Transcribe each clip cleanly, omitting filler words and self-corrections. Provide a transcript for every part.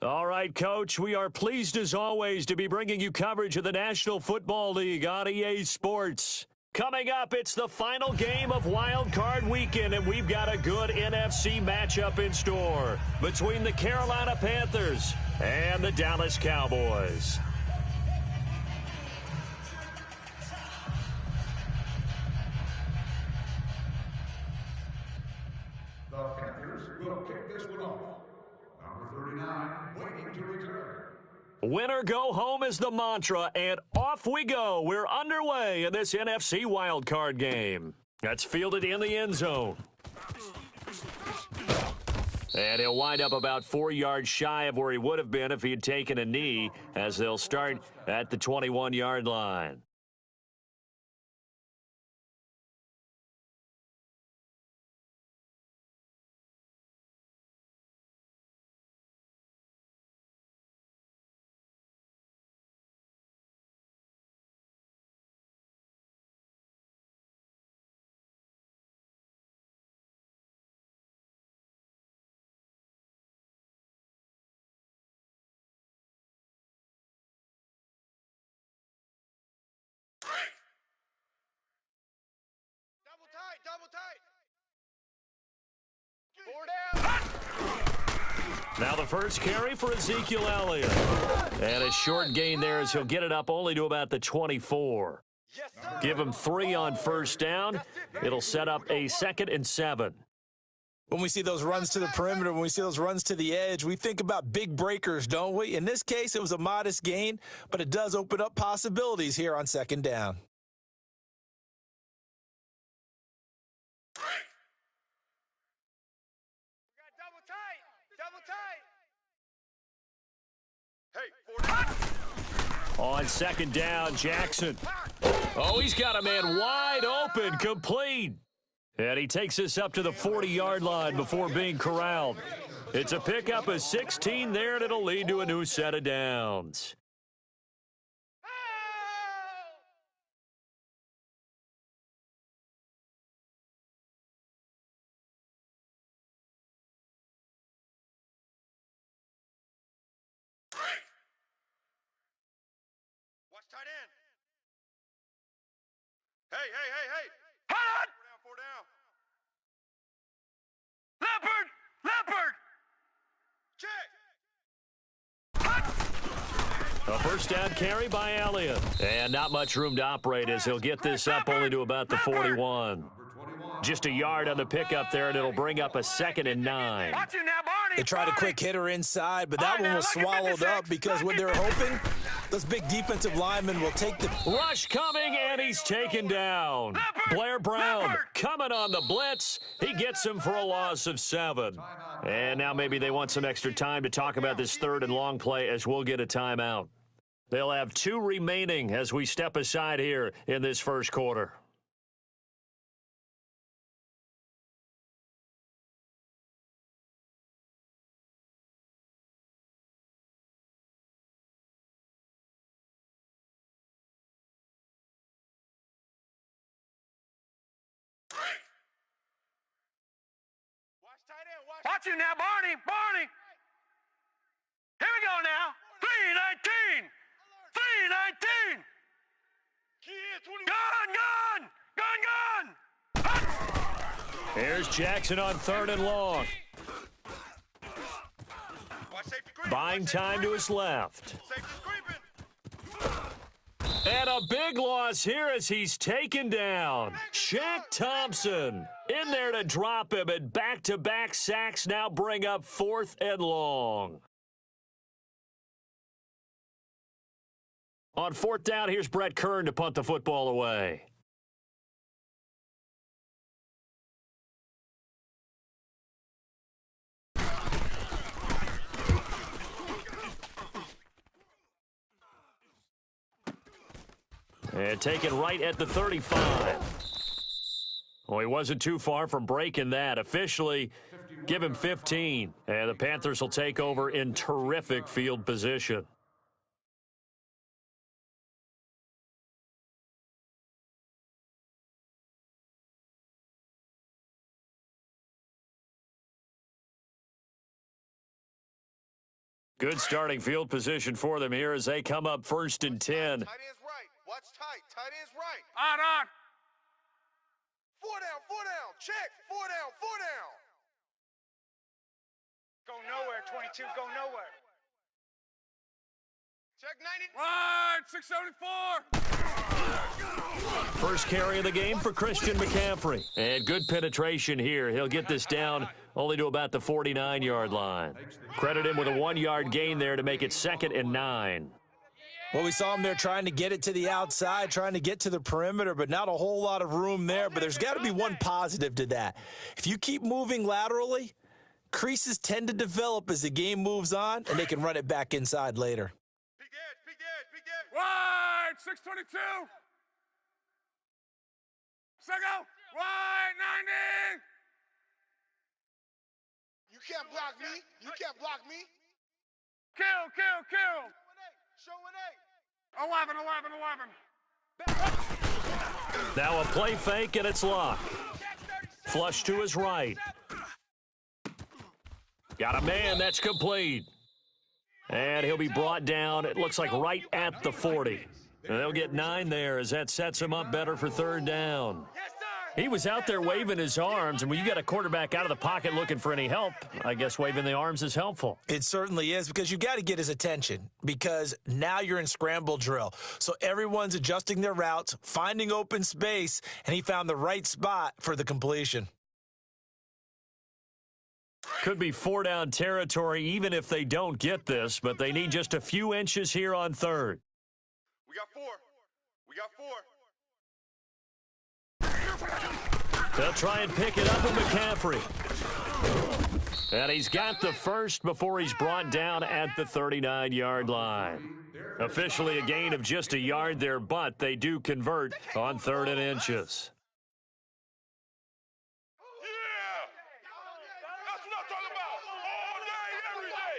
All right, Coach, we are pleased as always to be bringing you coverage of the National Football League on EA Sports. Coming up, it's the final game of Wild Card Weekend, and we've got a good NFC matchup in store between the Carolina Panthers and the Dallas Cowboys. The Panthers will kick this one off. Number 39, waiting to return. Winner go home is the mantra, and off we go. We're underway in this NFC wildcard game. That's fielded in the end zone. And he'll wind up about 4 yards shy of where he would have been if he had taken a knee, as they'll start at the 21-yard line. Double tight. 4 down. Now the first carry for Ezekiel Elliott. And a short gain there as he'll get it up only to about the 24. Yes, sir. Give him 3 on first down. It'll set up a 2nd and 7. When we see those runs to the perimeter, when we see those runs to the edge, we think about big breakers, don't we? In this case, it was a modest gain, but it does open up possibilities here on 2nd down. On 2nd down, Jackson. Oh, he's got a man wide open, complete. And he takes us up to the 40-yard line before being corralled. It's a pickup of 16 there, and it'll lead to a new set of downs. Watch tight end. Hey. Hold on. 4 down. Leopard. Check. A first down carry by Elliott. And not much room to operate as he'll get this up only to about the 41. Just a yard on the pickup there, and it'll bring up a 2nd and 9. Watch you now, Barney. They tried a quick hitter inside, but that one was swallowed up because what they're hoping, those big defensive linemen will take the Rush coming, and he's taken down. Blair Brown coming on the blitz. He gets him for a loss of 7. And now maybe they want some extra time to talk about this 3rd and long play as we'll get a timeout. They'll have 2 remaining as we step aside here in this first quarter. Watch you now, Barney. Here we go now. 319. 319. Gun. Here's Jackson on 3rd and long. Buying time to his left. And a big loss here as he's taken down. Shaq Thompson in there to drop him, and back-to-back sacks now bring up 4th and long. On 4th down, here's Brett Kern to punt the football away. And taken right at the 35. Well, he wasn't too far from breaking that. Officially, give him 15. And the Panthers will take over in terrific field position. Good starting field position for them here as they come up 1st and 10. Tight end's right. Watch tight. Tight end's right. On. 4 down, 4 down. Check. 4 down, 4 down. Go nowhere, 22. Go nowhere. Check 90. Right, 674. First carry of the game for Christian McCaffrey. And good penetration here. He'll get this down only to about the 49-yard line. Credit him with a 1-yard gain there to make it 2nd and 9. Well, we saw him there trying to get it to the outside, trying to get to the perimeter, but not a whole lot of room there. But there's got to be one positive to that. If you keep moving laterally, creases tend to develop as the game moves on, and they can run it back inside later. Big edge, big edge, big edge. Right, 622. Second, right, 90. You can't block me. You can't block me. Kill. Show an 8. 11. Now a play fake, and it's locked. Flush to his right. Got a man, that's complete. And he'll be brought down, it looks like right at the 40. And they'll get 9 there as that sets him up better for 3rd down. He was out there waving his arms, and when you got a quarterback out of the pocket looking for any help, I guess waving the arms is helpful. It certainly is, because you got to get his attention, because now you're in scramble drill. So everyone's adjusting their routes, finding open space, and he found the right spot for the completion. Could be 4-down territory even if they don't get this, but they need just a few inches here on 3rd. We got 4. They'll try and pick it up with McCaffrey. And he's got the first before he's brought down at the 39-yard line. Officially a gain of just a yard there, but they do convert on 3rd and inches. Yeah! That's what I'm talking about. All day, every day.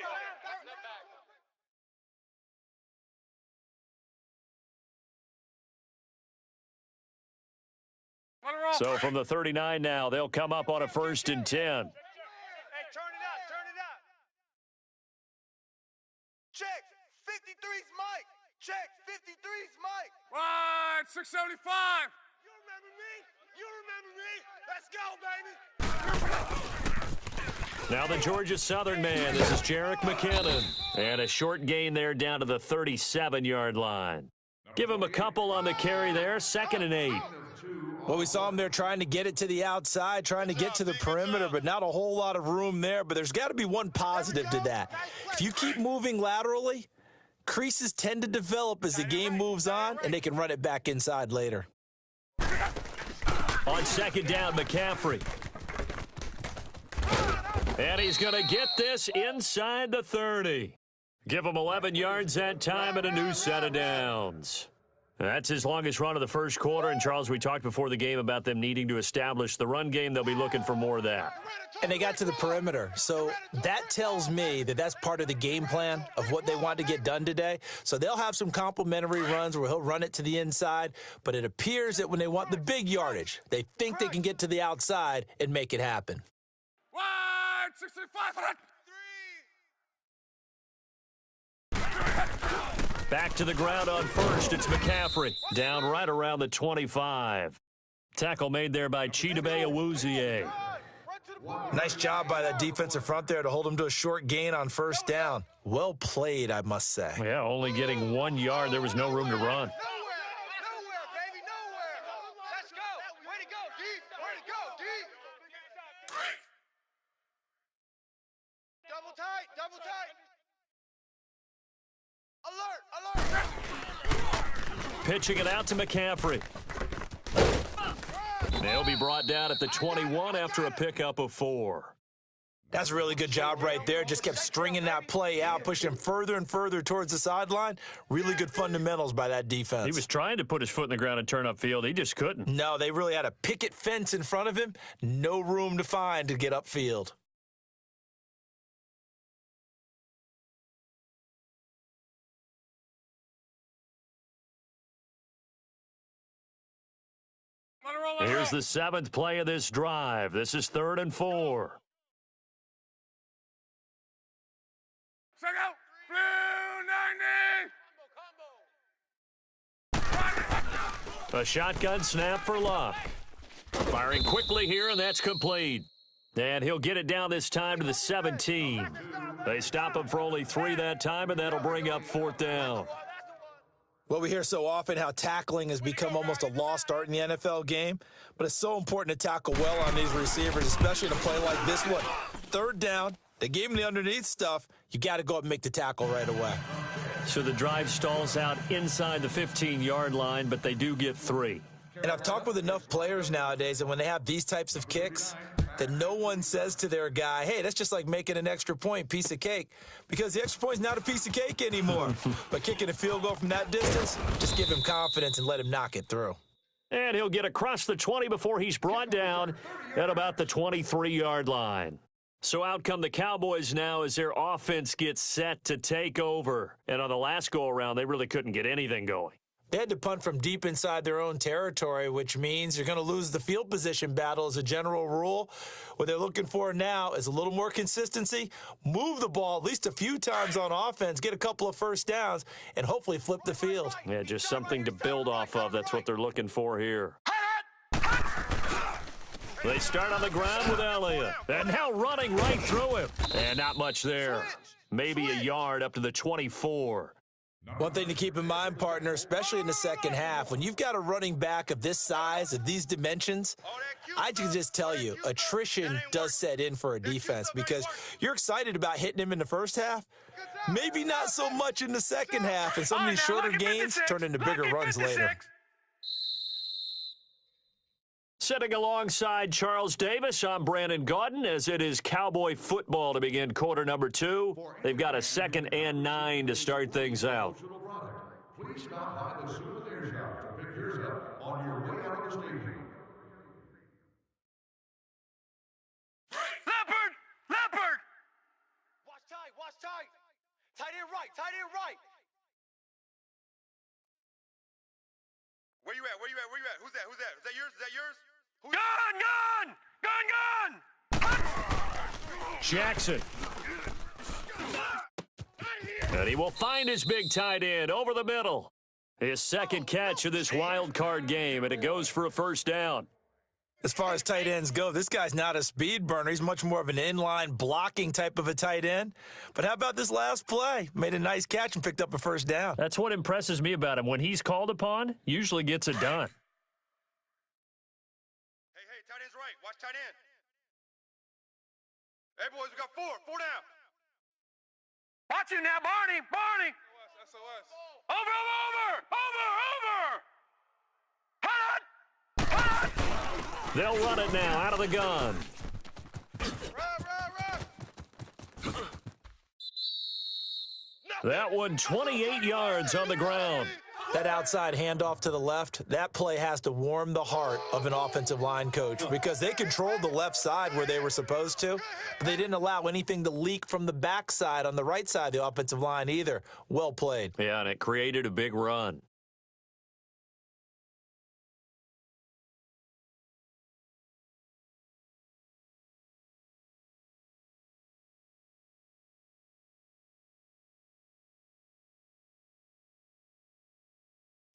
Let it roll. So from the 39 now, they'll come up on a 1st and 10. Hey, turn it up. Check. 53's Mike. Check. 53's Mike. Right, 675. You remember me? Let's go, baby. Now the Georgia Southern man, this is Jarek McKinnon. And a short gain there down to the 37-yard line. Give him a couple on the carry there, 2nd and 8. Well, we saw him there trying to get it to the outside, trying to get to the perimeter, but not a whole lot of room there. But there's got to be one positive to that. If you keep moving laterally, creases tend to develop as the game moves on, and they can run it back inside later. On 2nd down, McCaffrey. And he's going to get this inside the 30. Give him 11 yards that time and a new set of downs. That's his longest run of the first quarter. And, Charles, we talked before the game about them needing to establish the run game. They'll be looking for more of that. And they got to the perimeter. So that tells me that that's part of the game plan of what they want to get done today. So they'll have some complimentary runs where he'll run it to the inside. But it appears that when they want the big yardage, they think they can get to the outside and make it happen. Right, 65. Back to the ground on 1st. It's McCaffrey. Down right around the 25. Tackle made there by Chidobe Awuzie. Nice job by that defensive front there to hold him to a short gain on 1st down. Well played, I must say. Yeah, only getting 1 yard. There was no room to run. Nowhere, baby, nowhere. Let's go. Way to go, D. Way to go, D. Double tight. Alert. Pitching it out to McCaffrey. They'll be brought down at the 21 after a pickup of 4. That's a really good job right there. Just kept stringing that play out, pushing him further and further towards the sideline. Really good fundamentals by that defense. He was trying to put his foot in the ground and turn upfield. He just couldn't. No, they really had a picket fence in front of him. No room to find to get upfield. Here's the 7th play of this drive. This is 3rd and 4. A shotgun snap for Luck. Firing quickly here, and that's complete. And he'll get it down this time to the 17. They stop him for only 3 that time, and that'll bring up 4th down. Well, we hear so often how tackling has become almost a lost art in the NFL game, but it's so important to tackle well on these receivers, especially in a play like this one. 3rd down, they gave him the underneath stuff. You got to go up and make the tackle right away. So the drive stalls out inside the 15-yard line, but they do get 3. And I've talked with enough players nowadays, and when they have these types of kicks, that no one says to their guy, hey, that's just like making an extra point, piece of cake, because the extra point is not a piece of cake anymore. But kicking a field goal from that distance, just give him confidence and let him knock it through. And he'll get across the 20 before he's brought down at about the 23-yard line. So out come the Cowboys now as their offense gets set to take over. And on the last go-around, they really couldn't get anything going. They had to punt from deep inside their own territory, which means you're going to lose the field position battle as a general rule. What they're looking for now is a little more consistency, move the ball at least a few times on offense, get a couple of first downs, and hopefully flip the field. Yeah, just something to build off of. That's what they're looking for here. They start on the ground with Elliott. And now running right through him. And not much there. Maybe a yard up to the 24. One thing to keep in mind, partner, especially in the second half, when you've got a running back of this size, of these dimensions, I can just tell you, attrition does set in for a defense because you're excited about hitting him in the first half, maybe not so much in the second half, and some of these shorter gains turn into bigger runs later. Sitting alongside Charles Davis, I'm Brandon Gaudin as it is Cowboy football to begin quarter number 2. They've got a 2nd and 9 to start things out. Please stop by the souvenir shop to pick yours up on your way out of the stadium. Leopard! Leopard! Watch tight, watch tight. Tight end right, tight end right. Where you at? Where you at? Where you at? Who's that? Who's that? Is that yours? Is that yours? Who's Gun! Jackson. And he will find his big tight end over the middle. His 2nd catch of this wild card game, and it goes for a 1st down. As far as tight ends go, this guy's not a speed burner. He's much more of an inline blocking type of a tight end. But how about this last play? Made a nice catch and picked up a 1st down. That's what impresses me about him. When he's called upon, usually gets it done. Hey, tight end's right. Watch tight end. Hey, boys, we got 4. 4 down. Watch you now, Barney! Barney! SOS. Over! They'll run it now out of the gun. Run! That one 28 yards on the ground. That outside handoff to the left, that play has to warm the heart of an offensive line coach because they controlled the left side where they were supposed to, but they didn't allow anything to leak from the backside on the right side of the offensive line either. Well played. Yeah, and it created a big run.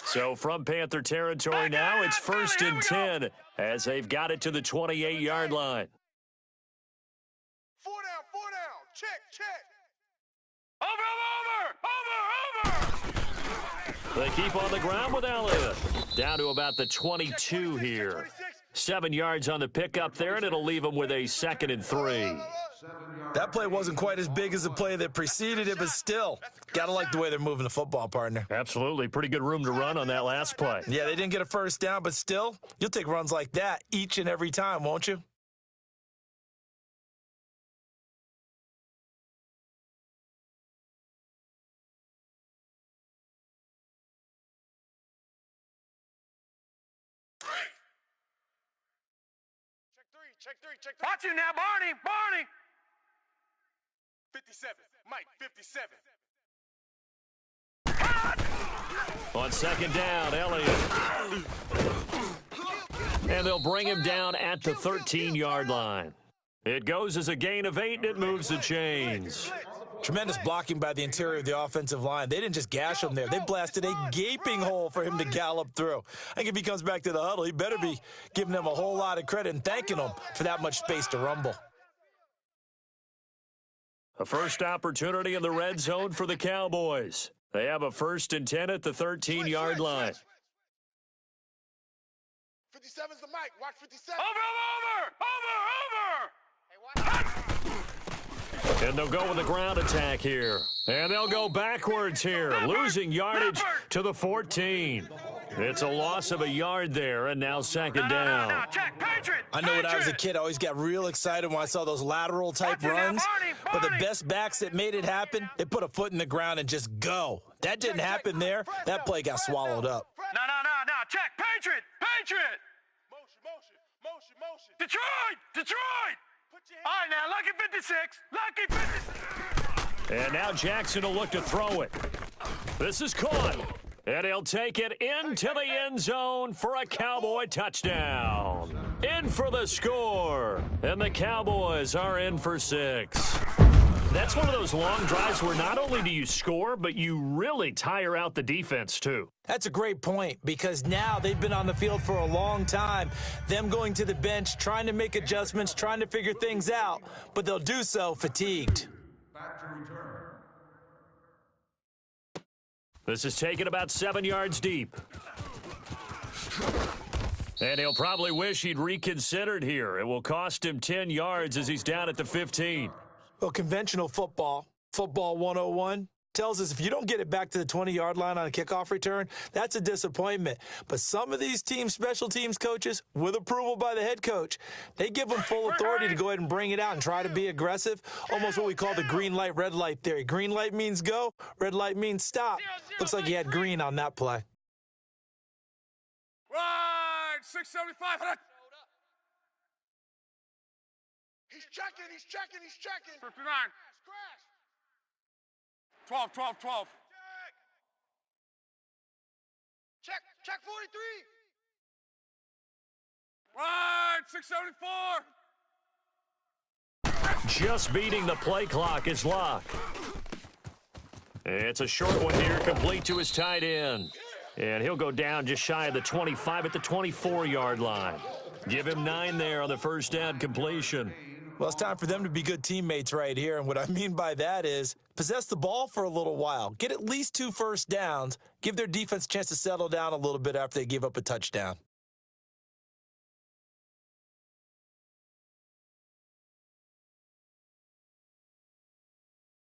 So from Panther territory now, it's 1st and 10 as they've got it to the 28-yard line. 4 down. Check. Over! They keep on the ground with Elliott. Down to about the 22 here. 7 yards on the pickup there, and it'll leave them with a 2nd and 3. That play wasn't quite as big as the play that preceded it, but still, gotta like the way they're moving the football, partner. Absolutely. Pretty good room to run on that last play. Yeah, they didn't get a 1st down, but still, you'll take runs like that each and every time, won't you? Check three. Watch you now, Barney! 57. Mike, 57. On 2nd down, Elliott. And they'll bring him down at the 13-yard line. It goes as a gain of 8, and it moves the chains. Tremendous blocking by the interior of the offensive line. They didn't just gash him there. They blasted a gaping hole for him to gallop through. I think if he comes back to the huddle, he better be giving them a whole lot of credit and thanking them for that much space to rumble. A first opportunity in the red zone for the Cowboys. They have a 1st and 10 at the 13-yard line. 57's the mic. Watch 57. And they'll go with the ground attack here. And they'll go backwards here, losing yardage to the 14. It's a loss of a yard there, and now second down. I know when I was a kid, I always got real excited when I saw those lateral-type runs. But the best backs that made it happen, they put a foot in the ground and just go. That didn't happen there. That play got swallowed up. No. Check. Patriot. Motion. Detroit. All right, now, lucky 56. And now Jackson will look to throw it. This is caught. And he'll take it into the end zone for a Cowboy touchdown. In for the score. And the Cowboys are in for 6. That's one of those long drives where not only do you score, but you really tire out the defense, too. That's a great point, because now they've been on the field for a long time. Them going to the bench, trying to make adjustments, trying to figure things out, but they'll do so fatigued. Back to return. This is taken about 7 yards deep. And he'll probably wish he'd reconsidered here. It will cost him 10 yards as he's down at the 15. Well, conventional football 101, tells us if you don't get it back to the 20-yard line on a kickoff return, that's a disappointment. But some of these team special teams coaches, with approval by the head coach, they give them full authority to go ahead and bring it out and try to be aggressive, almost what we call the green light, red light theory. Green light means go, red light means stop. Looks like he had green on that play. Right, 675. He's checking. 59. Crash. 12. Check 43. Right, 674. Just beating the play clock is Locke. It's a short one here, complete to his tight end. And he'll go down just shy of the 25 at the 24-yard line. Give him 9 there on the first down completion. Well, it's time for them to be good teammates right here. And what I mean by that is possess the ball for a little while. Get at least 2 first downs. Give their defense a chance to settle down a little bit after they give up a touchdown.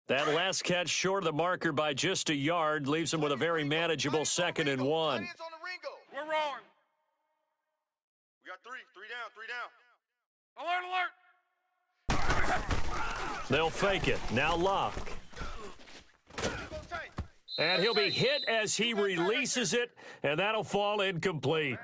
That last catch short of the marker by just a yard leaves him with a very manageable 2nd and 1. We're rolling. We got 3 down. Alert. They'll fake it. Now Locke. And he'll be hit as he releases it, and that'll fall incomplete.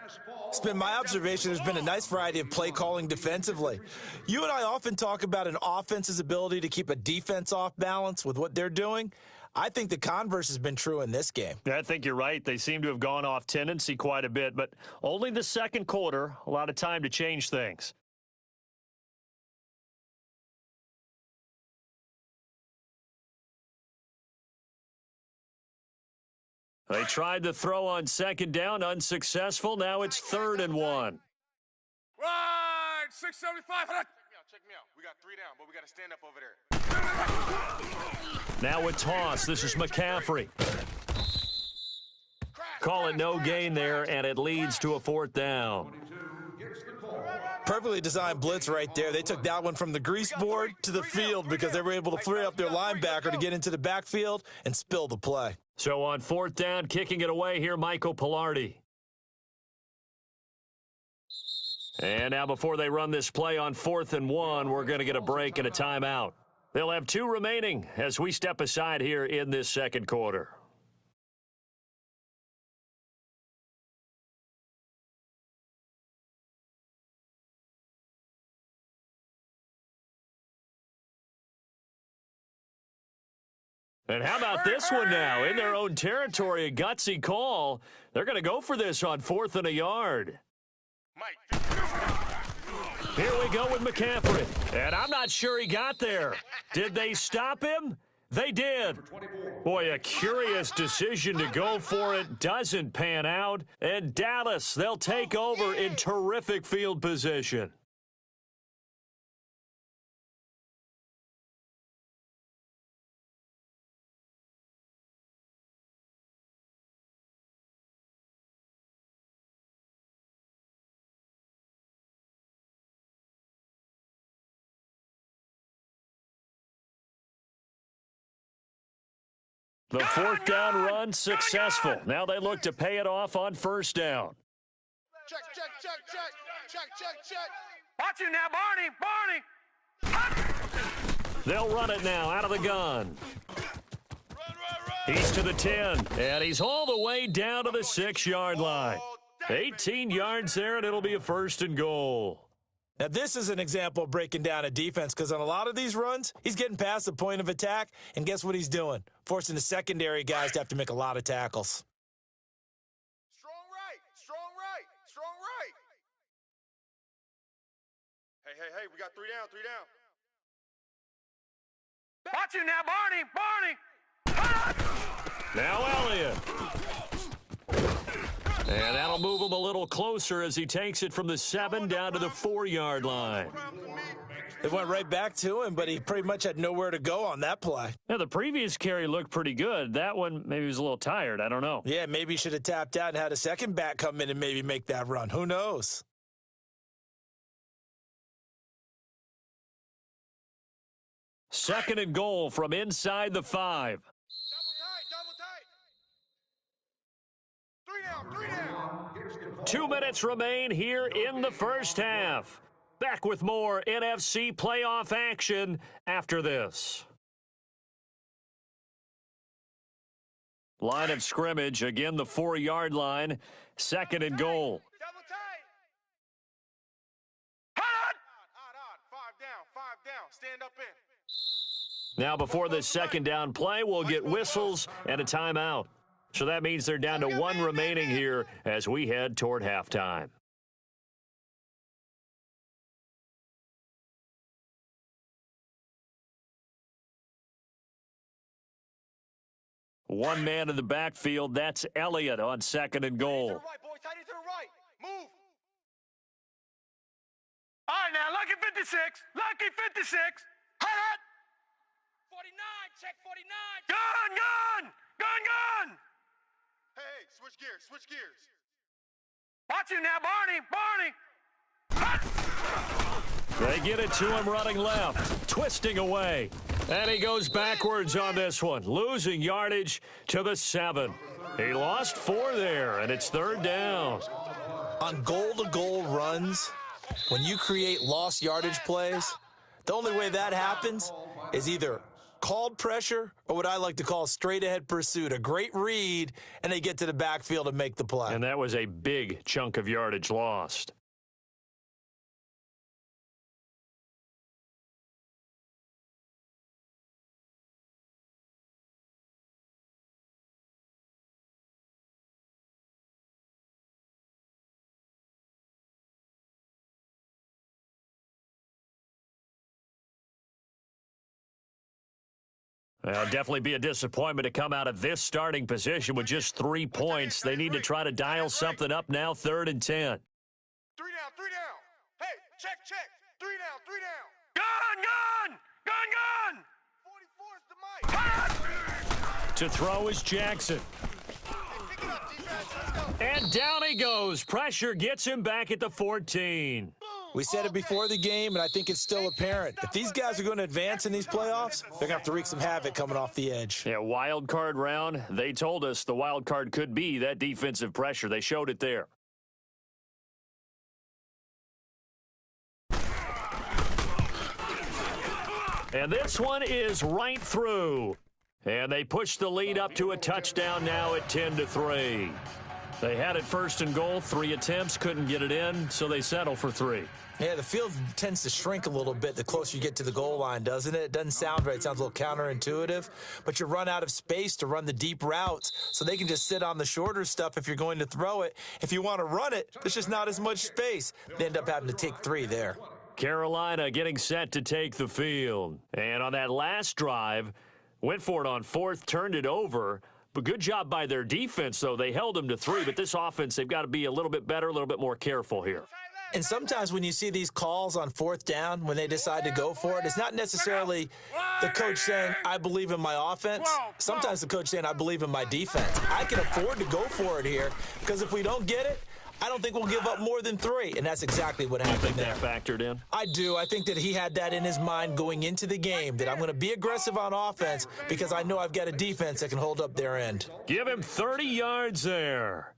It's been my observation there's been a nice variety of play calling defensively. You and I often talk about an offense's ability to keep a defense off balance with what they're doing. I think the converse has been true in this game. I think you're right. They seem to have gone off tendency quite a bit, but only the second quarter, a lot of time to change things. They tried the throw on second down, unsuccessful. Now it's 3rd and 1. Right, 675. Check me out. We got 3 down, but we got to stand up over there. Now a toss. This is McCaffrey. Call it no gain there, and it leads to a 4th down. Perfectly designed blitz right there. They took that one from the grease board to the field because they were able to free up their linebacker to get into the backfield and spill the play. So on 4th down, kicking it away here, Michael Pilardi. And now before they run this play on 4th and 1, we're going to get a break and a timeout. They'll have 2 remaining as we step aside here in this second quarter. And how about this one now? In their own territory, a gutsy call. They're going to go for this on 4th and a yard. Here we go with McCaffrey. And I'm not sure he got there. Did they stop him? They did. Boy, a curious decision to go for it doesn't pan out. And Dallas, they'll take over in terrific field position. The fourth down run successful. Now they look to pay it off on first down. Check, check, check, check. Check, check, check. Watch it now, Barney. They'll run it now out of the gun. He's to the 10, and he's all the way down to the 6-yard line. 18 yards there, and it'll be a first and goal. Now, this is an example of breaking down a defense because on a lot of these runs, he's getting past the point of attack, and guess what he's doing? Forcing the secondary guys to have to make a lot of tackles. Strong right, strong right, strong right. Hey, we got 3 down, 3 down. Watch it now, Barney. Now Elliott. And that'll move him a little closer as he takes it from the 7 down to the 4-yard line. It went right back to him, but he pretty much had nowhere to go on that play. Now, the previous carry looked pretty good. That one, maybe he was a little tired. I don't know. Yeah, maybe he should have tapped out and had a second back come in and maybe make that run. Who knows? Second and goal from inside the 5. Double tight, double tight. 3 down. 2 minutes remain here in the first half. Back with more NFC playoff action after this. Line of scrimmage, again the 4-yard line. Second and goal. Double tight. Hot! Odd. 5 down. Stand up in. Now before this second down play, we'll get whistles and a timeout. So that means they're down to 1 remaining here as we head toward halftime. One man in the backfield, that's Elliott on second and goal. To the right, boy. Tight to the right. Move. All right, now, lucky 56. Lucky 56. Hot! 49. Check 49. Gun! Hey, switch gears. Watch it now, Barney. They get it to him running left, twisting away. And he goes backwards on this one, losing yardage to the 7. He lost 4 there, and it's third down. On goal-to-goal runs, when you create lost yardage plays, the only way that happens is either called pressure or what I like to call straight-ahead pursuit, a great read, and they get to the backfield and make the play. And that was a big chunk of yardage lost. It'll definitely be a disappointment to come out of this starting position with just 3 points. They need to try to dial something up now, 3rd and 10. 3 down. Hey, check. 3 down. Gun! 44 is the mic. To throw is Jackson. Pick it up, defense. Let's go. And down he goes. Pressure gets him back at the 14. We said it before the game, and I think it's still apparent. If these guys are going to advance in these playoffs, they're going to have to wreak some havoc coming off the edge. Yeah, wild card round. They told us the wild card could be that defensive pressure. They showed it there. And this one is right through. And they push the lead up to a touchdown now at 10-3. They had it first and goal, 3 attempts, couldn't get it in, so they settle for 3. Yeah, the field tends to shrink a little bit the closer you get to the goal line, doesn't it? It doesn't sound right. It sounds a little counterintuitive. But you run out of space to run the deep routes, so they can just sit on the shorter stuff if you're going to throw it. If you want to run it, there's just not as much space. They end up having to take 3 there. Carolina getting set to take the field. And on that last drive, Went for it on fourth, turned it over. But good job by their defense, though. They held them to 3. But this offense, they've got to be a little bit better, a little bit more careful here. And sometimes when you see these calls on fourth down, when they decide to go for it, it's not necessarily the coach saying, I believe in my offense. Sometimes the coach saying, I believe in my defense. I can afford to go for it here because if we don't get it, I don't think we'll give up more than 3, and that's exactly what happened there. You think that factored in? I do. I think that he had that in his mind going into the game, that I'm going to be aggressive on offense because I know I've got a defense that can hold up their end. Give him 30 yards there.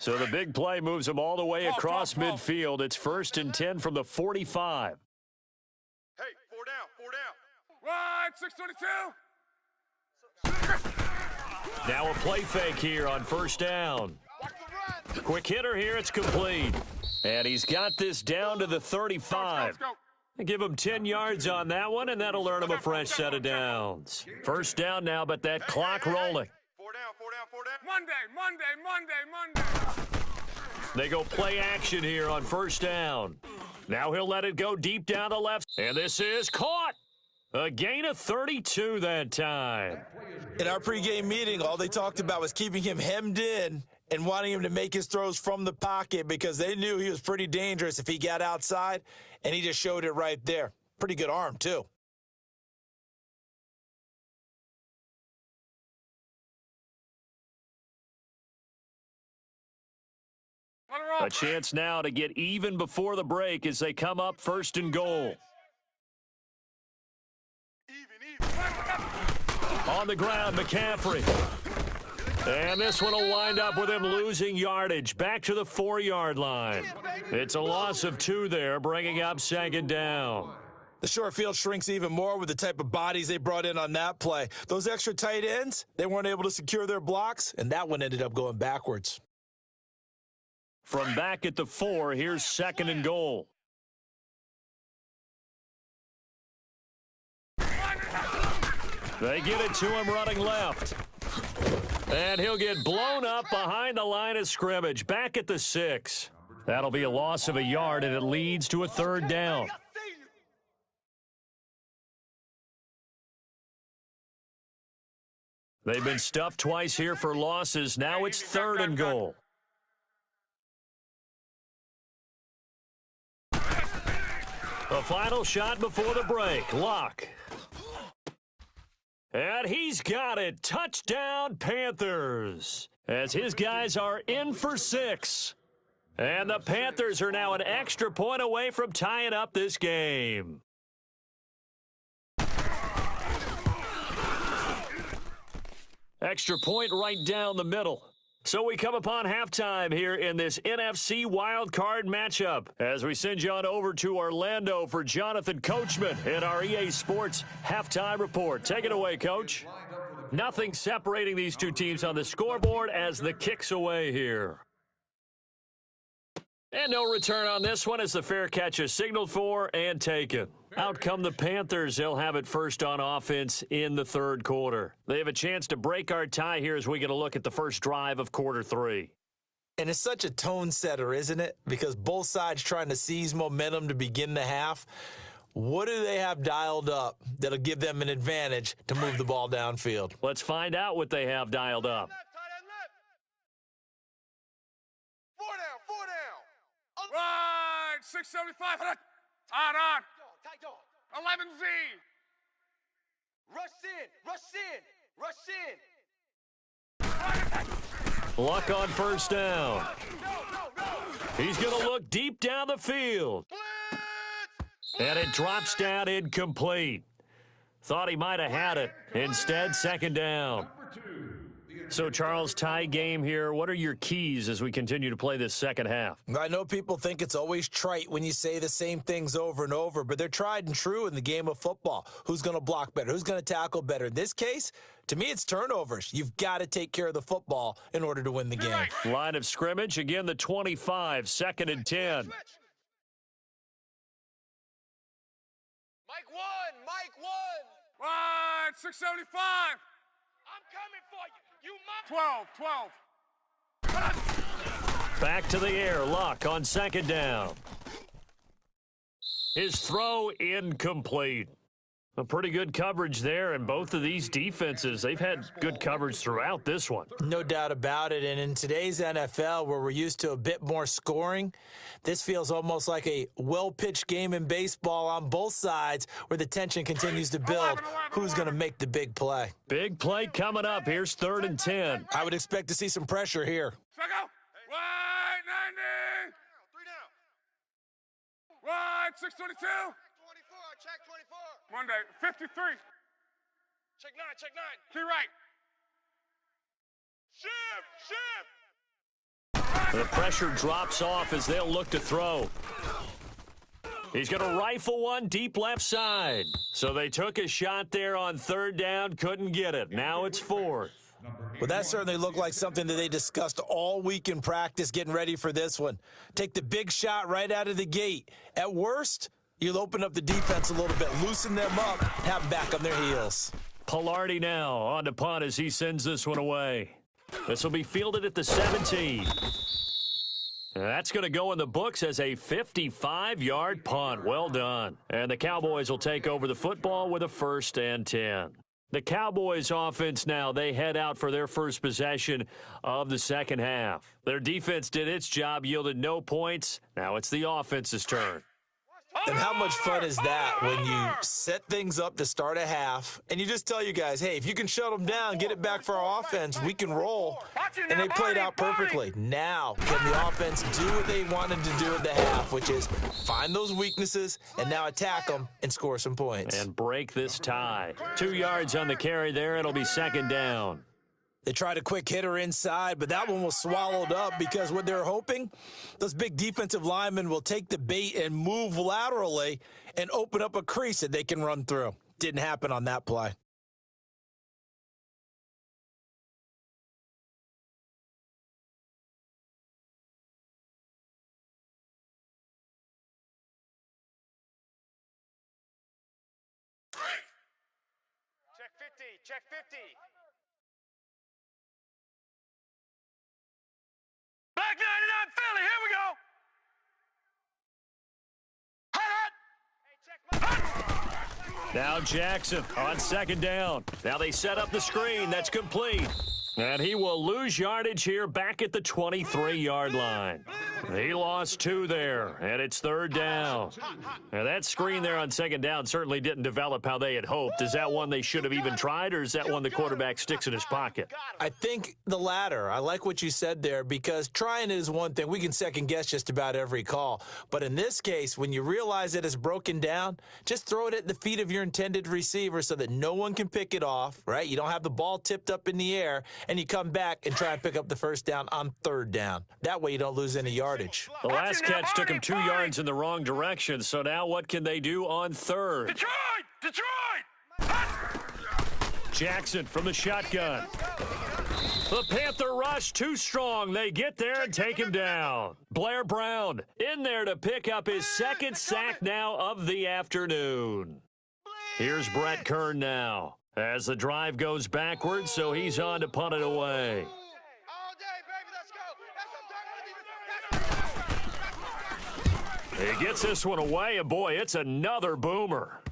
So the big play moves them all the way across midfield. It's 1st and 10 from the 45. Hey, 4 down, 4 down. Right, 622. Now a play fake here on 1st down. Quick hitter here, it's complete. And he's got this down to the 35. Let's go. Give him 10 yards on that one, and that'll earn him a fresh set of downs. 1st down now, but that clock rolling. 4 down, 4 down, 4 down. Monday. They go play action here on 1st down. Now he'll let it go deep down the left. And this is caught. A gain of 32 that time. In our pregame meeting, all they talked about was keeping him hemmed in and wanting him to make his throws from the pocket because they knew he was pretty dangerous if he got outside, and he just showed it right there. Pretty good arm, too. A chance now to get even before the break as they come up 1st and goal. On the ground, McCaffrey. And this one will wind up with him losing yardage. Back to the 4-yard line. It's a loss of 2 there, bringing up 2nd down. The short field shrinks even more with the type of bodies they brought in on that play. Those extra tight ends, they weren't able to secure their blocks, and that one ended up going backwards. From back at the 4, here's 2nd and goal. They get it to him running left. And he'll get blown up behind the line of scrimmage. Back at the 6. That'll be a loss of a yard, and it leads to a 3rd down. They've been stuffed twice here for losses. Now it's 3rd and goal. The final shot before the break. Locke. And he's got it. Touchdown, Panthers. As his guys are in for 6. And the Panthers are now an extra point away from tying up this game. Extra point right down the middle. So we come upon halftime here in this NFC wildcard matchup as we send you on over to Orlando for Jonathan Coachman in our EA Sports halftime report. Take it away, Coach. Nothing separating these two teams on the scoreboard as the kick's away here. And no return on this one as the fair catch is signaled for and taken. Out come the Panthers. They'll have it first on offense in the 3rd quarter. They have a chance to break our tie here as we get a look at the first drive of quarter 3. And it's such a tone setter, isn't it? Because both sides trying to seize momentum to begin the half. What do they have dialed up that'll give them an advantage to move the ball downfield? Let's find out what they have dialed up. 4 down, 4 down. Right, 675. On. Tight dog. 11Z. Rush in. Luck on 1st down. He's going to look deep down the field. And it drops down incomplete. Thought he might have had it. Instead, 2nd down. So, Charles, tie game here. What are your keys as we continue to play this second half? I know people think it's always trite when you say the same things over and over, but they're tried and true in the game of football. Who's going to block better? Who's going to tackle better? In this case, to me, it's turnovers. You've got to take care of the football in order to win the game. Line of scrimmage, again, the 25, 2nd and 10. Mike 1. Mike 1. Right, 675. coming for you. You must. 12. Back to the air. Luck on second down. His throw incomplete. A pretty good coverage there, and both of these defenses, they've had good coverage throughout this one. No doubt about it, and in today's NFL, where we're used to a bit more scoring, this feels almost like a well-pitched game in baseball on both sides where the tension continues to build. Who's going to make the big play? Big play coming up. Here's 3rd and 10. I would expect to see some pressure here. Check out. Wide 90. 3 down. Wide 622. 24. Check 24. Monday 53. Check 9. Check 9. Key right. Shift. The pressure drops off as they'll look to throw. He's going to rifle one deep left side. So they took a shot there on 3rd down, couldn't get it. Now it's 4th. Well, that certainly looked like something that they discussed all week in practice getting ready for this one. Take the big shot right out of the gate. At worst, you'll open up the defense a little bit, loosen them up, have them back on their heels. Pilardi now on to punt as he sends this one away. This will be fielded at the 17. That's going to go in the books as a 55-yard punt. Well done. And the Cowboys will take over the football with a 1st and 10. The Cowboys offense now, they head out for their first possession of the second half. Their defense did its job, yielded no points. Now it's the offense's turn. And how much fun is that when you set things up to start a half and you just tell you guys, hey, if you can shut them down, get it back for our offense, we can roll. And they played out perfectly. Now, can the offense do what they wanted to do at the half, which is find those weaknesses and now attack them and score some points. And break this tie. 2 yards on the carry there. It'll be 2nd down. They tried a quick hitter inside, but that one was swallowed up because what they're hoping, those big defensive linemen will take the bait and move laterally and open up a crease that they can run through. Didn't happen on that play. Check 50. Check 50. Black 99 Philly. Here we go. Hey, check my. Now Jackson on 2nd down. Now they set up the screen. That's complete. And he will lose yardage here back at the 23-yard line. He lost 2 there, and it's 3rd down. Now that screen there on 2nd down certainly didn't develop how they had hoped. Is that one they should have even tried, or is that one the quarterback sticks in his pocket? I think the latter. I like what you said there because trying it is one thing. We can second-guess just about every call. But in this case, when you realize that it's broken down, just throw it at the feet of your intended receiver so that no one can pick it off, right? You don't have the ball tipped up in the air, and you come back and try and pick up the 1st down on 3rd down. That way you don't lose any yardage. The last catch took him 2 yards in the wrong direction, so now what can they do on 3rd? Detroit! Jackson from the shotgun. The Panther rush too strong. They get there and take him down. Blair Brown in there to pick up his 2nd sack now of the afternoon. Here's Brett Kern now as the drive goes backwards, so he's on to punt it away. All day, baby. Let's go. That's what I'm talking about. He gets this one away, and boy, it's another boomer.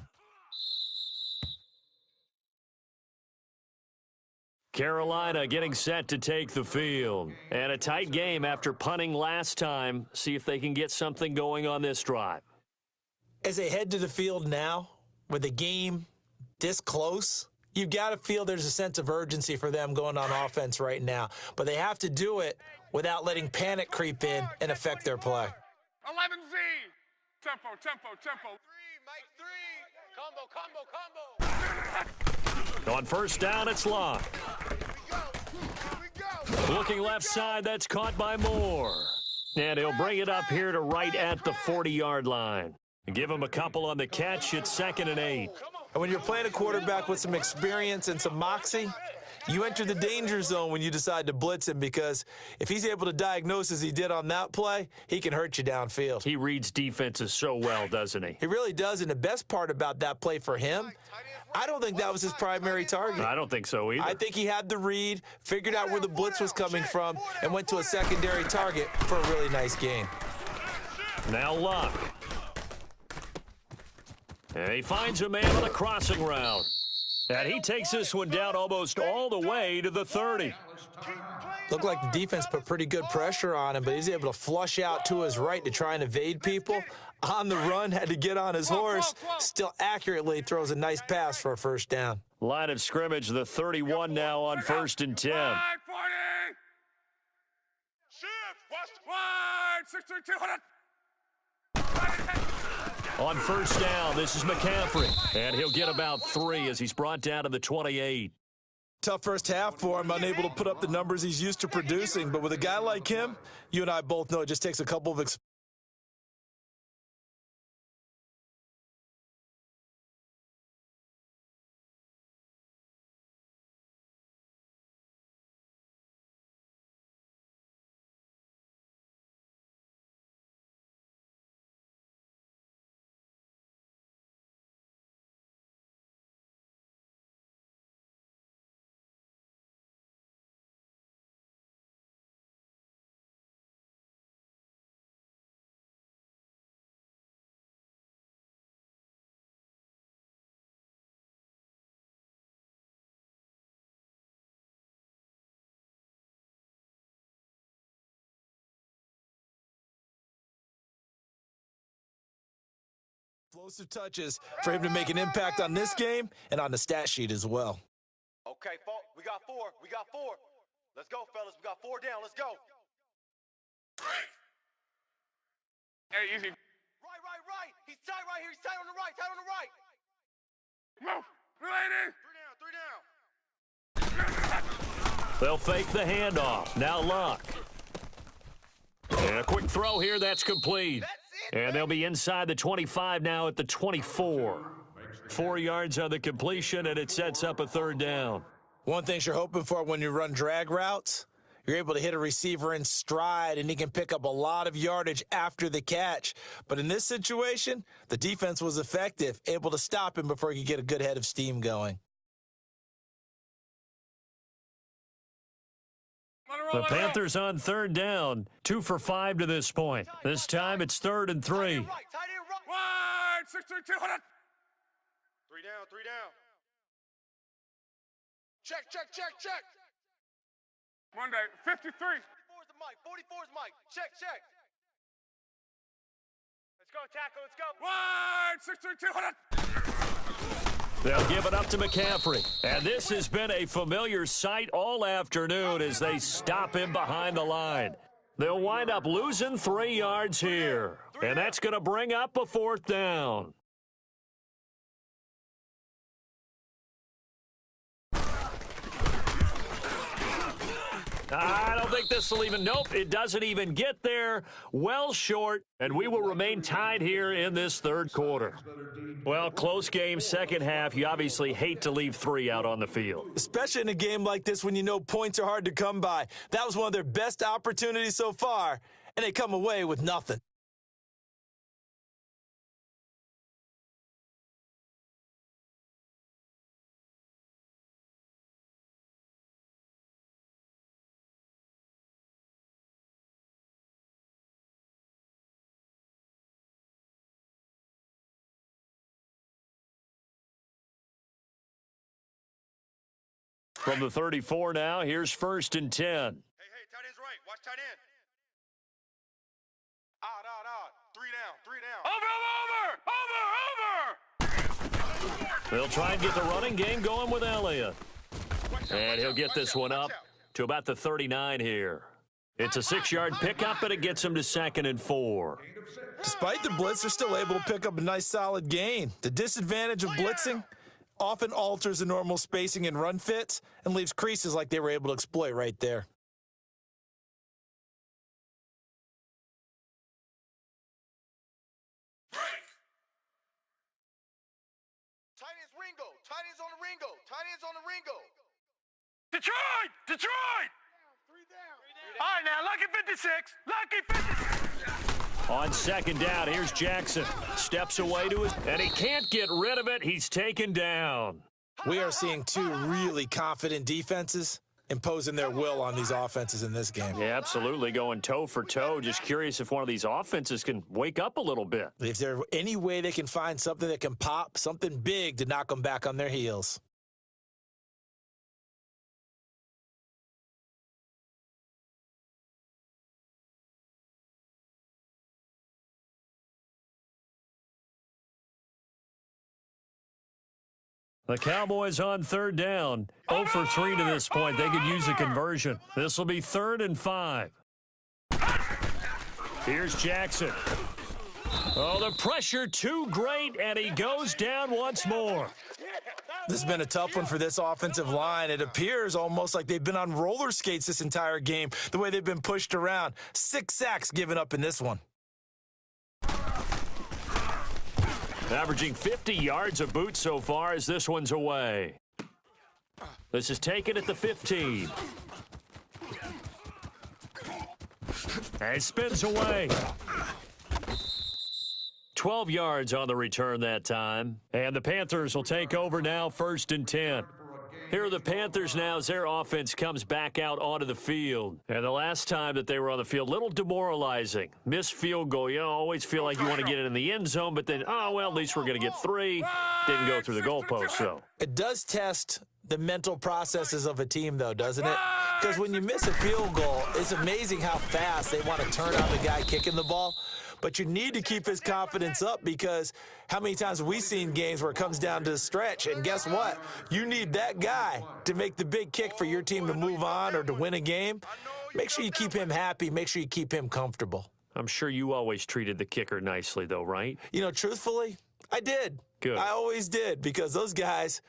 Carolina getting set to take the field. And a tight game after punting last time. See if they can get something going on this drive. As they head to the field now, with the game this close, you've got to feel there's a sense of urgency for them going on offense right now. But they have to do it without letting panic creep in and affect their play. 11Z. Tempo, tempo, tempo. 3, Mike 3. Combo. On 1st down, it's Locke. Looking left side, that's caught by Moore. And he'll bring it up here to right at the 40-yard line. Give him a couple on the catch. It's 2nd and 8. And when you're playing a quarterback with some experience and some moxie, you enter the danger zone when you decide to blitz him because if he's able to diagnose as he did on that play, he can hurt you downfield. He reads defenses so well, doesn't he? He really does, and the best part about that play for him, I don't think that was his primary target. I don't think so either. I think he had the read, figured out where the blitz was coming from, and went to a secondary target for a really nice gain. Now Luck. And he finds a man on a crossing route. And he takes this one down almost all the way to the 30. Looked like the defense put pretty good pressure on him, but he's able to flush out to his right to try and evade people. On the run, had to get on his horse. Still accurately throws a nice pass for a first down. Line of scrimmage, the 31 now on 1st and 10. Wide 40. Shift. Wide 6-2. On first down, this is McCaffrey. And he'll get about 3 as he's brought down to the 28. Tough first half for him, unable to put up the numbers he's used to producing. But with a guy like him, you and I both know it just takes a couple of explosive touches for him to make an impact on this game and on the stat sheet as well. Okay, we got 4. We got 4. Let's go, fellas. We got 4 down. Let's go. Hey, easy. Right. He's tight right here. He's tight on the right. Tight on the right. Move. Lady. 3 down. They'll fake the handoff. Now Luck. And a quick throw here. That's complete. And they'll be inside the 25 now at the 24. 4 yards on the completion, and it sets up a 3rd down. One thing you're hoping for when you run drag routes, you're able to hit a receiver in stride, and he can pick up a lot of yardage after the catch. But in this situation, the defense was effective, able to stop him before he could get a good head of steam going. The Panthers on 3rd down, 2 for 5 to this point. This time it's 3rd and 3. Tight end right. Wide 6-2. 3 down. Check. Monday 53. 44's the mic. 44's mic. Check. Let's go, tackle. Let's go. Wide 6-2. They'll give it up to McCaffrey. And this has been a familiar sight all afternoon as they stop him behind the line. They'll wind up losing 3 yards here. And that's going to bring up a 4th down. I don't think this will even, nope, it doesn't even get there. Well short, and we will remain tied here in this 3rd quarter. Well, close game, second half. You obviously hate to leave 3 out on the field. Especially in a game like this when you know points are hard to come by. That was one of their best opportunities so far, and they come away with nothing. From the 34 now, here's 1st and 10. Hey, tight end's right. Watch tight end. Out. 3 down. Over. They'll try and get the running game going with Elliott. And he'll get this one up to about the 39 here. It's a 6-yard pickup, but it gets him to 2nd and 4. Despite the blitz, they're still able to pick up a nice solid gain. The disadvantage of blitzing often alters the normal spacing and run fits and leaves creases like they were able to exploit right there. Tight end's on the Ringo. Detroit. 3 down. All right, now, lucky 56. On second down, here's Jackson. Steps away to his, and he can't get rid of it. He's taken down. We are seeing two really confident defenses imposing their will on these offenses in this game. Yeah, absolutely, going toe for toe. Just curious if one of these offenses can wake up a little bit. If there's any way they can find something that can pop, something big to knock them back on their heels. The Cowboys on third down. 0 for 3 to this point. They could use a conversion. This will be 3rd and 5. Here's Jackson. Oh, the pressure too great, and he goes down once more. This has been a tough one for this offensive line. It appears almost like they've been on roller skates this entire game, the way they've been pushed around. 6 sacks given up in this one. Averaging 50 yards a boot so far as this one's away. This is taken at the 15. And spins away. 12 yards on the return that time. And the Panthers will take over now, 1st and 10. Here are the Panthers now as their offense comes back out onto the field. And the last time that they were on the field, a little demoralizing. Missed field goal. You always feel like you want to get it in the end zone, but then, oh, well, at least we're going to get 3. Didn't go through the goalpost, though. It does test the mental processes of a team, though, doesn't it? Because when you miss a field goal, it's amazing how fast they want to turn on the guy kicking the ball. But you need to keep his confidence up, because how many times have we seen games where it comes down to the stretch? And guess what? You need that guy to make the big kick for your team to move on or to win a game. Make sure you keep him happy. Make sure you keep him comfortable. I'm sure you always treated the kicker nicely, though, right? You know, truthfully, I did. Good. I always did, because those guys,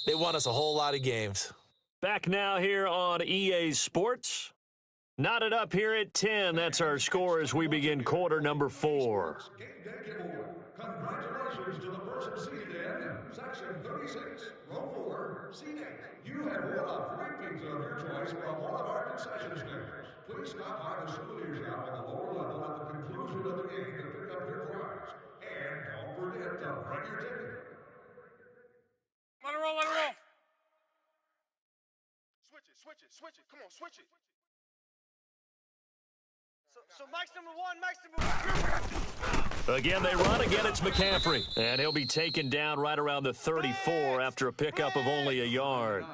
they won us a whole lot of games. Back now here on EA Sports. Knotted up here at 10. That's our score as we begin quarter number 4. Congratulations to the person seated in Section 36, Row 4, Seat 8. You have won a free pizza of your choice from one of our concession stands. Please stop by the souvenir shop on the lower level at the conclusion of the game to pick up your prize. And don't forget to bring your ticket. Let it roll, let it roll. Switch it. Come on, switch it. So Mike's number 1. Again, they run. Again, it's McCaffrey. And he'll be taken down right around the 34 after a pickup of only a yard.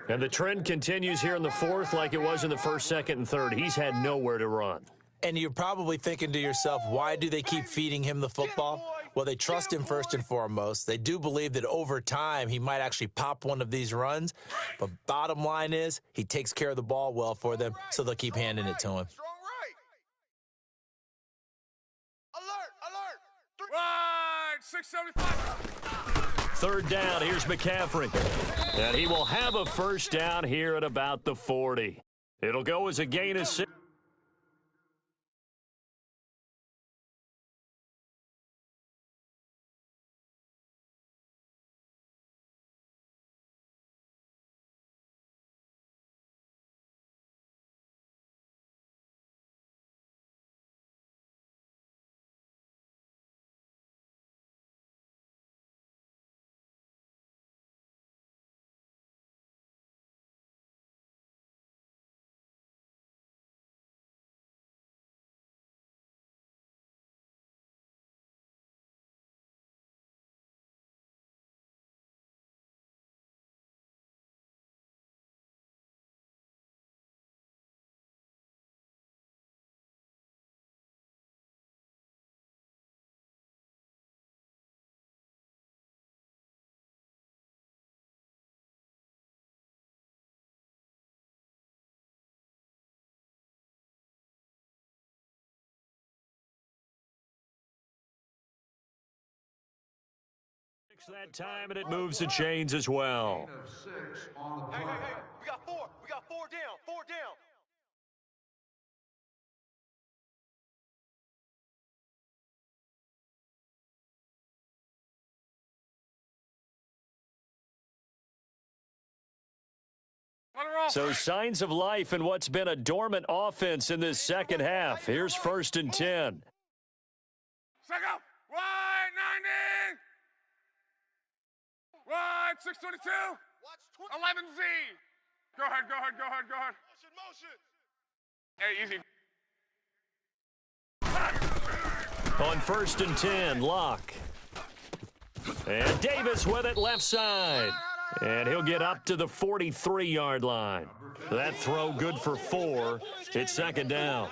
And the trend continues here in the 4th like it was in the 1st, 2nd, and 3rd. He's had nowhere to run. And you're probably thinking to yourself, why do they keep feeding him the football? Well, they trust him first and foremost. They do believe that over time he might actually pop one of these runs. But bottom line is he takes care of the ball well for them, so they'll keep handing it to him. Right, 675. 3rd down, here's McCaffrey. And he will have a 1st down here at about the 40. It'll go as a gain of 6. That time, and it moves the chains as well. Hey, we got 4. We got 4 down. 4 down. Let it roll. So signs of life in what's been a dormant offense in this second half. Here's 1st and 10. Set go. Wide 90. Wide 622. 11Z. Go ahead, go ahead, go ahead, go ahead. Motion. Hey, easy. On 1st and 10, Locke. And Davis with it left side. And he'll get up to the 43-yard line. That throw good for 4. It's 2nd down.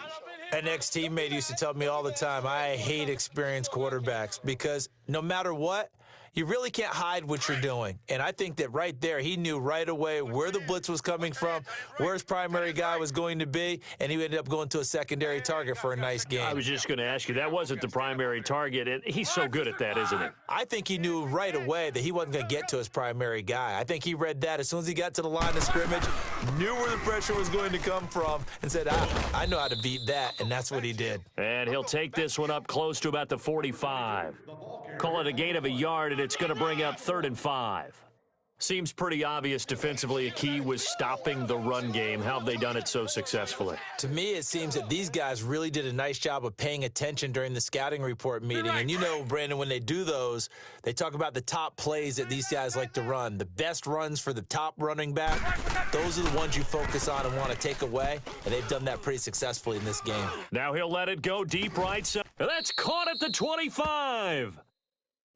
An ex-teammate used to tell me all the time, I hate experienced quarterbacks because no matter what, you really can't hide what you're doing. And I think that right there, he knew right away where the blitz was coming from, where his primary guy was going to be, and he ended up going to a secondary target for a nice game. I was just going to ask you, that wasn't the primary target, and he's so good at that, isn't he? I think he knew right away that he wasn't going to get to his primary guy. I think he read that as soon as he got to the line of scrimmage, knew where the pressure was going to come from, and said, I know how to beat that, and that's what he did. And he'll take this one up close to about the 45. Call it a gain of a yard, and it's going to bring up 3rd and 5. Seems pretty obvious defensively a key was stopping the run game. How have they done it so successfully? To me, it seems that these guys really did a nice job of paying attention during the scouting report meeting. And you know, Brandon, when they do those, they talk about the top plays that these guys like to run. The best runs for the top running back, those are the ones you focus on and want to take away. And they've done that pretty successfully in this game. Now he'll let it go deep right side. That's caught at the 25.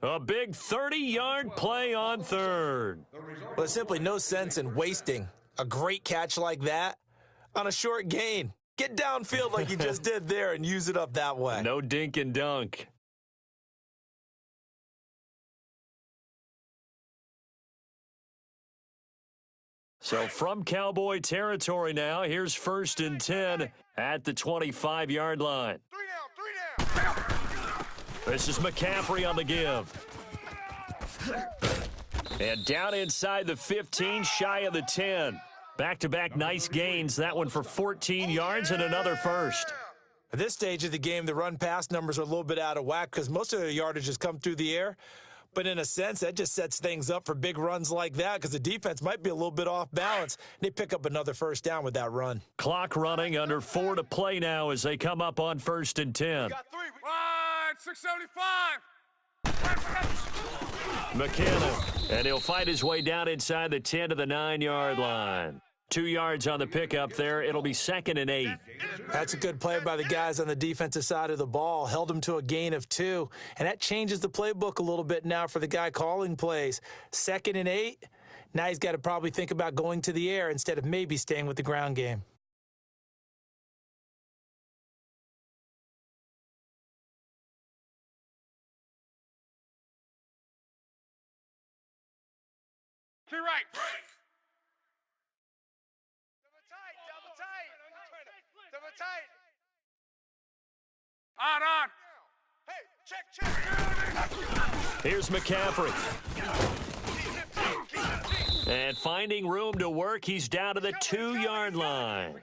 A big 30-yard play on 3rd. Well, there's simply no sense in wasting a great catch like that on a short gain. Get downfield like you just did there and use it up that way. No dink and dunk. So from Cowboy territory now, here's 1st and 10 at the 25-yard line. 3 down. This is McCaffrey on the give. And down inside the 15, shy of the 10. Back-to-back nice gains. That one for 14 yards and another first. At this stage of the game, the run-pass numbers are a little bit out of whack because most of the yardage has come through the air. But in a sense, that just sets things up for big runs like that because the defense might be a little bit off balance. They pick up another first down with that run. Clock running, under 4 to play now as they come up on 1st and 10. Got 3. Wide 675. McKinnon, and he'll fight his way down inside the 10 to the 9-yard line. 2 yards on the pickup there. It'll be 2nd and 8. That's a good play by the guys on the defensive side of the ball. Held him to a gain of 2, and that changes the playbook a little bit now for the guy calling plays. 2nd and 8, now he's got to probably think about going to the air instead of maybe staying with the ground game. To your right. Double tight. On. Hey, check. Here's McCaffrey. And finding room to work, he's down to the 2-yard line.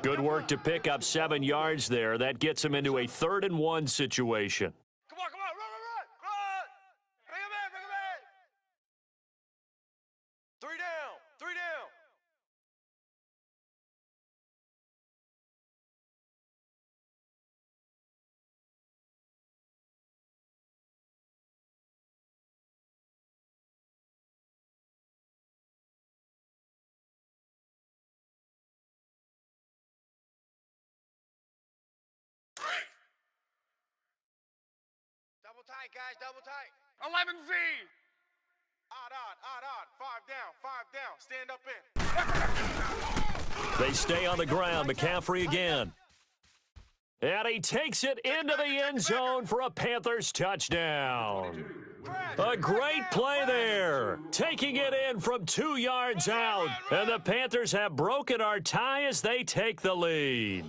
Good work to pick up 7 yards there. That gets him into a 3rd and 1 situation. Come on, run. Bring him in. 3 down. Double tight, guys. Double tight. 11Z. Odd. Stand up in. They stay on the ground. McCaffrey again. And he takes it into the end zone for a Panthers touchdown. A great play there. Taking it in from 2 yards out. And the Panthers have broken our tie as they take the lead.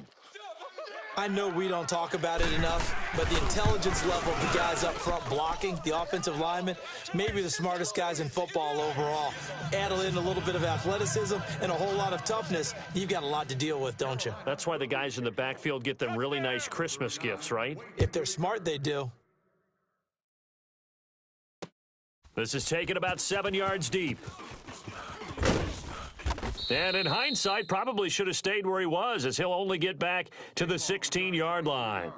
I know we don't talk about it enough, but the intelligence level of the guys up front blocking, the offensive linemen, maybe the smartest guys in football overall. Add in a little bit of athleticism and a whole lot of toughness, you've got a lot to deal with, don't you? That's why the guys in the backfield get them really nice Christmas gifts, right? If they're smart, they do. This is taken about 7 yards deep. And in hindsight, probably should have stayed where he was as he'll only get back to the 16-yard line.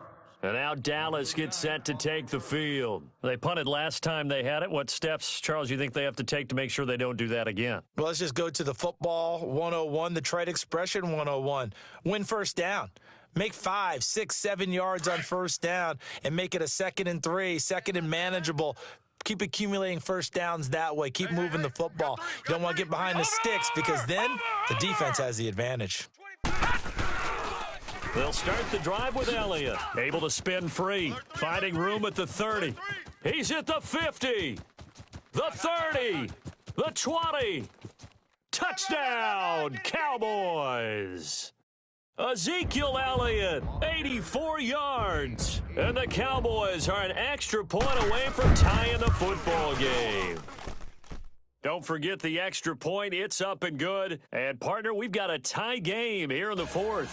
And now Dallas gets set to take the field. They punted last time they had it. What steps, Charles, you think they have to take to make sure they don't do that again? Well, let's just go to the football 101, the trite expression 101. Win first down. Make 5, 6, 7 yards on first down and make it a 2nd and 3, 2nd and manageable. Keep accumulating first downs that way. Keep moving the football. You don't want to get behind the sticks because then the defense has the advantage. They'll start the drive with Elliott. Able to spin free. Finding room at the 30. He's at the 50. The 30. The 20. Touchdown, Cowboys. Ezekiel Elliott, 84 yards. And the Cowboys are an extra point away from tying the football game. Don't forget the extra point. It's up and good. And, partner, we've got a tie game here in the 4th.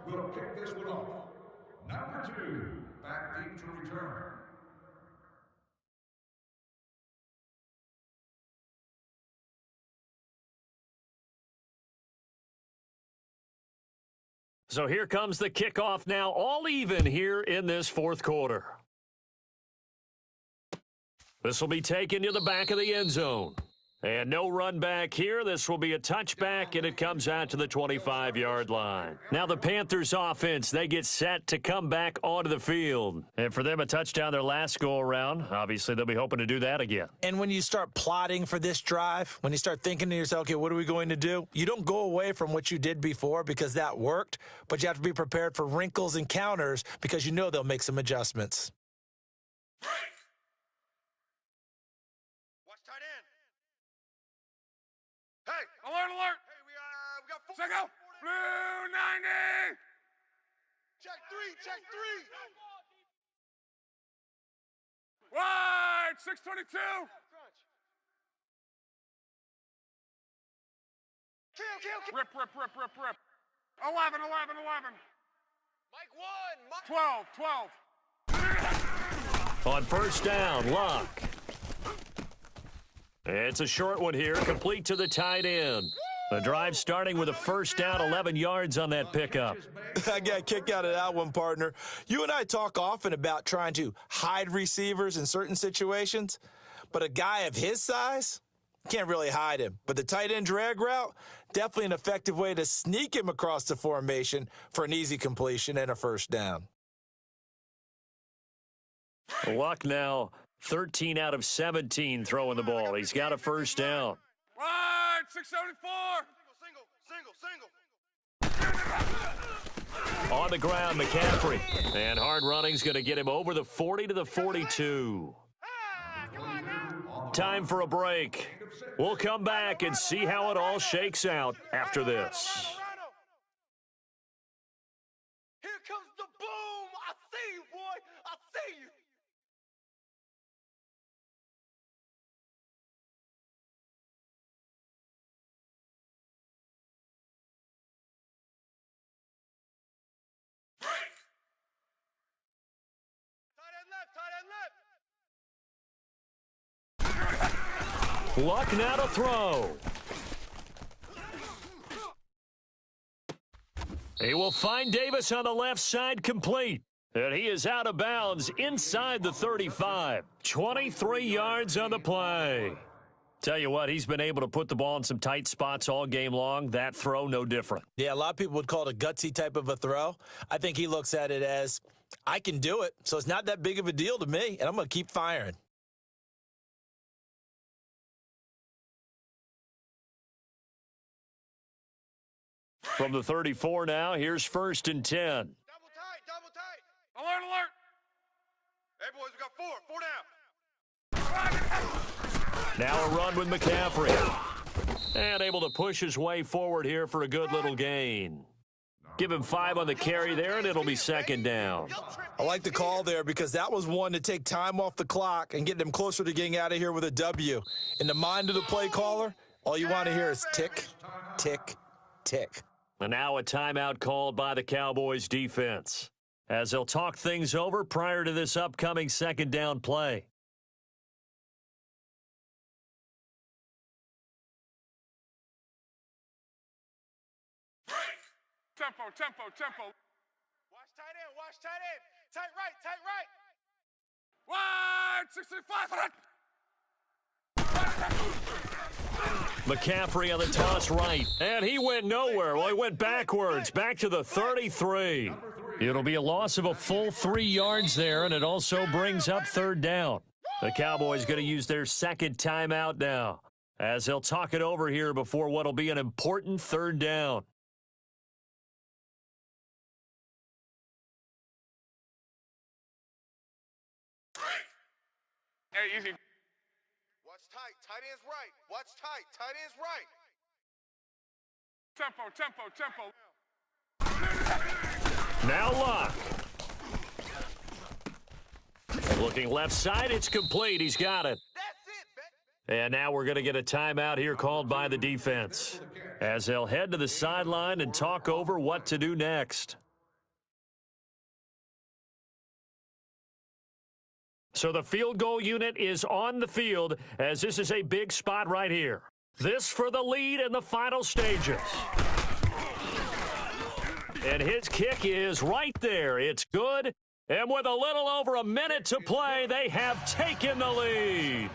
Will kick this one off. Number 2, back deep to return. So here comes the kickoff now, all even here in this 4th quarter. This will be taken to the back of the end zone. And no run back here. This will be a touchback, and it comes out to the 25-yard line. Now the Panthers offense, they get set to come back onto the field. And for them, a touchdown their last go-around. Obviously, they'll be hoping to do that again. And when you start plotting for this drive, when you start thinking to yourself, okay, what are we going to do? You don't go away from what you did before because that worked, but you have to be prepared for wrinkles and counters because you know they'll make some adjustments. Alert, alert! Hey, we got 4. Second, blue 90! Check 3, check 3! Wide, 622! Crunch. Kill. Rip. 11. Mike 1, Mike 12. On first down, Luck. It's a short one here, complete to the tight end. The drive starting with a first down, 11 yards on that pickup. I got a kick out of that one, partner. You and I talk often about trying to hide receivers in certain situations, but a guy of his size, can't really hide him. But the tight end drag route, definitely an effective way to sneak him across the formation for an easy completion and a first down. Luck now 13 out of 17 throwing the ball. He's got a first down. Wide, 674! Single. On the ground, McCaffrey. And hard running's going to get him over the 40 to the 42. Time for a break. We'll come back and see how it all shakes out after this. Here comes the boom! I see you, boy! I see you! Tight end left! Luck now to throw. He will find Davis on the left side, complete. And he is out of bounds inside the 35. 23 yards on the play. Tell you what, he's been able to put the ball in some tight spots all game long. That throw, no different. Yeah, a lot of people would call it a gutsy type of a throw. I think he looks at it as, I can do it, so it's not that big of a deal to me, and I'm going to keep firing. From the 34 now, here's first and 10. Double tight! Alert, alert! Hey, boys, we got 4 down. Now a run with McCaffrey. And able to push his way forward here for a good little gain. Give him 5 on the carry there, and it'll be second down. I like the call there because that was one to take time off the clock and get them closer to getting out of here with a W. In the mind of the play caller, all you want to hear is tick, tick, tick. And now a timeout called by the Cowboys defense as they'll talk things over prior to this upcoming second down play. Tempo, tempo, tempo. Watch tight end, watch tight end. Tight right, tight right. 165. McCaffrey on the toss right, and he went nowhere. Well, he went backwards, back to the 33. It'll be a loss of a full 3 yards there, and it also brings up third down. The Cowboys going to use their second timeout now as they'll talk it over here before what'll be an important third down. Hey, easy. Watch tight, tight end's right. Watch tight, tight end's right. Tempo, tempo, tempo. Now Luck. Looking left side, it's complete. He's got it. That's it, baby. And now we're going to get a timeout here called by the defense as they'll head to the sideline and talk over what to do next. So the field goal unit is on the field as this is a big spot right here. This for the lead in the final stages. And his kick is right there. It's good. And with a little over a minute to play, they have taken the lead.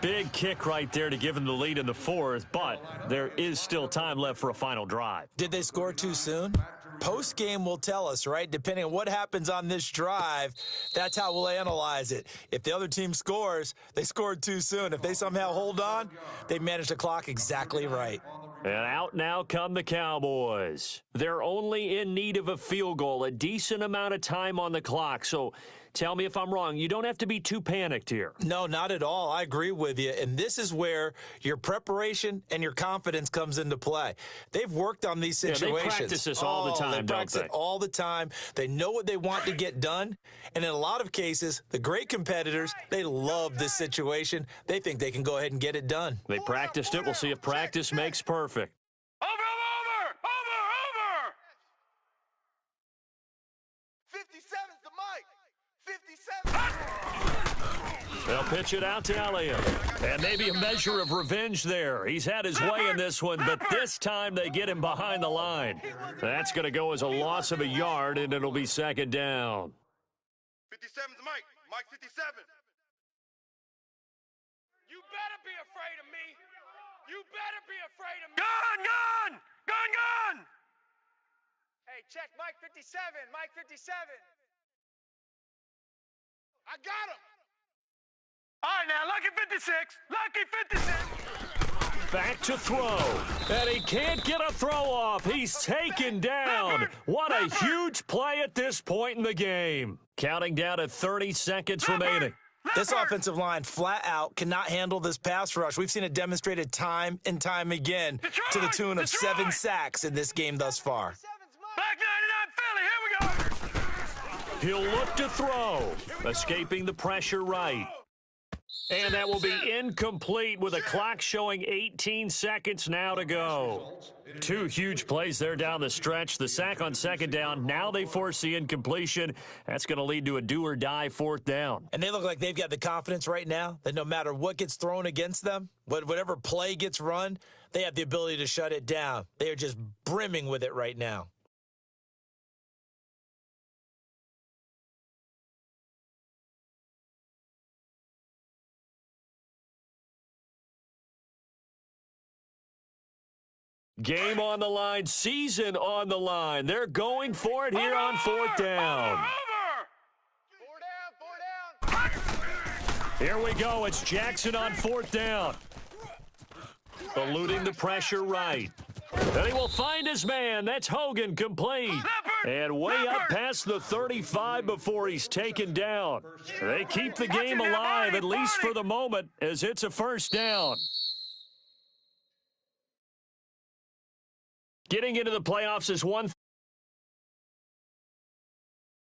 Big kick right there to give them the lead in the fourth, but there is still time left for a final drive. Did they score too soon? Post-game will tell us, right? Depending on what happens on this drive, that's how we'll analyze it. If the other team scores, they scored too soon. If they somehow hold on, they managed the clock exactly right. And out now come the Cowboys. They're only in need of a field goal, a decent amount of time on the clock. So tell me if I'm wrong. You don't have to be too panicked here. No, not at all. I agree with you. And this is where your preparation and your confidence comes into play. They've worked on these situations. Yeah, they practice this all the time, They practice don't it all the time. They know what they want to get done. And in a lot of cases, the great competitors, they love this situation. They think they can go ahead and get it done. They practiced it. We'll see if practice makes perfect. Over, over, over, over. 57's the mic. 57. They'll pitch it out to Elliott. And maybe a measure of revenge there. He's had his way in this one, but this time they get him behind the line. That's going to go as a loss of a yard, and it'll be second down. 57's Mike. Mike 57. You better be afraid of me. You better be afraid of me. Gun, gun, gun, gun. Hey, check Mike 57. Mike 57. I got him. All right, now, lucky 56. Lucky 56. Back to throw. And he can't get a throw off. He's taken down. What a huge play at this point in the game. Counting down to 30 seconds remaining. This offensive line flat out cannot handle this pass rush. We've seen it demonstrated time and time again to the tune of 7 sacks in this game thus far. Black 99 Philly, here we go. He'll look to throw. Escaping the pressure right. And that will be incomplete with a clock showing 18 seconds now to go. 2 huge plays there down the stretch. The sack on second down. Now they force the incompletion. That's going to lead to a do-or-die fourth down. And they look like they've got the confidence right now that no matter what gets thrown against them, whatever play gets run, they have the ability to shut it down. They are just brimming with it right now. Game on the line, season on the line. They're going for it here on fourth down. Four down. Here we go. It's Jackson on fourth down. Eluding the pressure right. And he will find his man. That's Hogan, complete. And way up past the 35 before he's taken down. They keep the game alive, at least for the moment, as it's a first down. Getting into the playoffs is one